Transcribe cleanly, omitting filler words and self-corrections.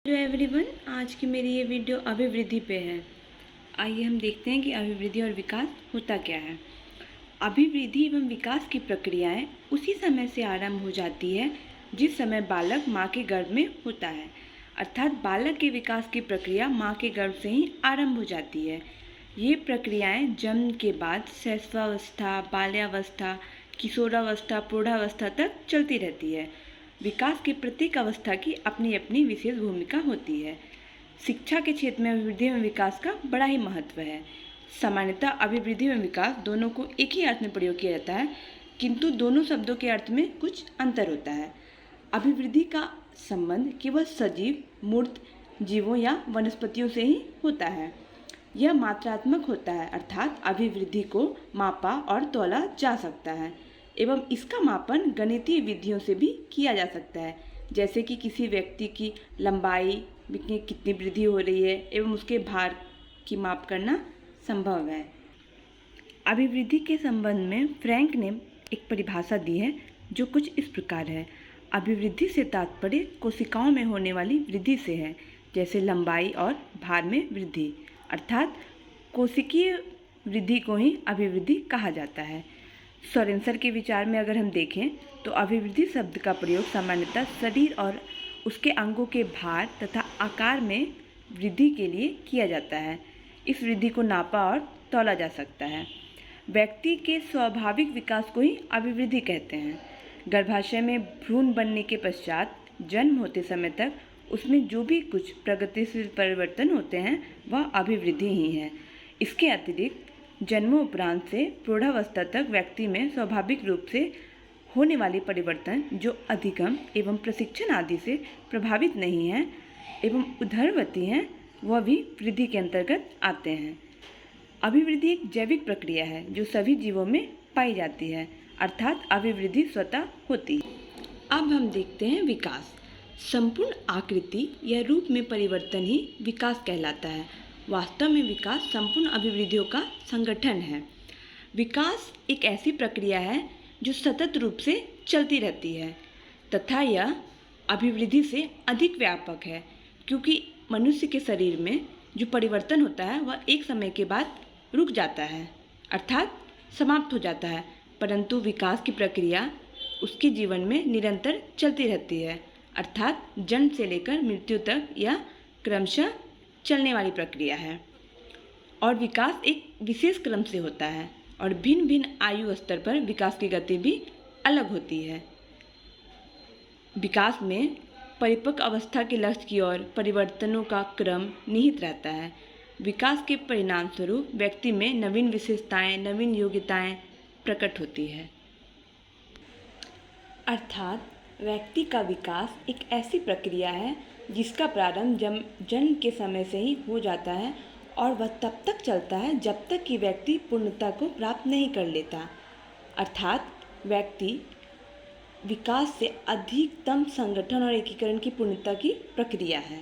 Hello everyone, आज की मेरी ये वीडियो अभिवृद्धि पे है। आइए हम देखते हैं कि अभिवृद्धि और विकास होता क्या है। अभिवृद्धि एवं विकास की प्रक्रियाएं उसी समय से आरंभ हो जाती है जिस समय बालक माँ के गर्भ में होता है। अर्थात बालक के विकास की प्रक्रिया माँ के गर्भ से ही आरंभ हो जाती है। ये प्रक्रियाएं जन्म के बाद शैशवावस्था, बाल्यावस्था, किशोरावस्था, प्रौढ़ावस्था तक चलती रहती है। विकास की प्रत्येक अवस्था की अपनी अपनी विशेष भूमिका होती है। शिक्षा के क्षेत्र में अभिवृद्धि एवं विकास का बड़ा ही महत्व है। सामान्यतः अभिवृद्धि एवं विकास दोनों को एक ही अर्थ में प्रयोग किया जाता है, किंतु दोनों शब्दों के अर्थ में कुछ अंतर होता है। अभिवृद्धि का संबंध केवल सजीव, मूर्त जीवों या वनस्पतियों से ही होता है। यह मात्रात्मक होता है, अर्थात अभिवृद्धि को मापा और तौला जा सकता है एवं इसका मापन गणितीय विधियों से भी किया जा सकता है, जैसे कि किसी व्यक्ति की लंबाई में कितनी वृद्धि हो रही है एवं उसके भार की माप करना संभव है। अभिवृद्धि के संबंध में फ्रैंक ने एक परिभाषा दी है जो कुछ इस प्रकार है। अभिवृद्धि से तात्पर्य कोशिकाओं में होने वाली वृद्धि से है, जैसे लंबाई और भार में वृद्धि, अर्थात कोशिकीय वृद्धि को ही अभिवृद्धि कहा जाता है। सोरेनसर के विचार में अगर हम देखें तो अभिवृद्धि शब्द का प्रयोग सामान्यतः शरीर और उसके अंगों के भार तथा आकार में वृद्धि के लिए किया जाता है। इस वृद्धि को नापा और तौला जा सकता है। व्यक्ति के स्वाभाविक विकास को ही अभिवृद्धि कहते हैं। गर्भाशय में भ्रूण बनने के पश्चात जन्म होते समय तक उसमें जो भी कुछ प्रगतिशील परिवर्तन होते हैं वह अभिवृद्धि ही है। इसके अतिरिक्त जन्मोपरांत से प्रौढ़ावस्था तक व्यक्ति में स्वाभाविक रूप से होने वाले परिवर्तन जो अधिगम एवं प्रशिक्षण आदि से प्रभावित नहीं हैं एवं उदरवर्ती हैं, वह भी वृद्धि के अंतर्गत आते हैं। अभिवृद्धि एक जैविक प्रक्रिया है जो सभी जीवों में पाई जाती है, अर्थात अभिवृद्धि स्वतः होती है। अब हम देखते हैं विकास। संपूर्ण आकृति या रूप में परिवर्तन ही विकास कहलाता है। वास्तव में विकास संपूर्ण अभिवृद्धियों का संगठन है। विकास एक ऐसी प्रक्रिया है जो सतत रूप से चलती रहती है तथा यह अभिवृद्धि से अधिक व्यापक है, क्योंकि मनुष्य के शरीर में जो परिवर्तन होता है वह एक समय के बाद रुक जाता है, अर्थात समाप्त हो जाता है, परंतु विकास की प्रक्रिया उसके जीवन में निरंतर चलती रहती है, अर्थात जन्म से लेकर मृत्यु तक यह क्रमशः चलने वाली प्रक्रिया है। और विकास एक विशेष क्रम से होता है और भिन्न भिन्न आयु स्तर पर विकास की गति भी अलग होती है। विकास में परिपक्व अवस्था के लक्ष्य की ओर परिवर्तनों का क्रम निहित रहता है। विकास के परिणाम स्वरूप व्यक्ति में नवीन विशेषताएं, नवीन योग्यताएं प्रकट होती है। अर्थात व्यक्ति का विकास एक ऐसी प्रक्रिया है जिसका प्रारंभ जन्म के समय से ही हो जाता है और वह तब तक चलता है जब तक कि व्यक्ति पूर्णता को प्राप्त नहीं कर लेता। अर्थात व्यक्ति विकास से अधिकतम संगठन और एकीकरण की पूर्णता की प्रक्रिया है।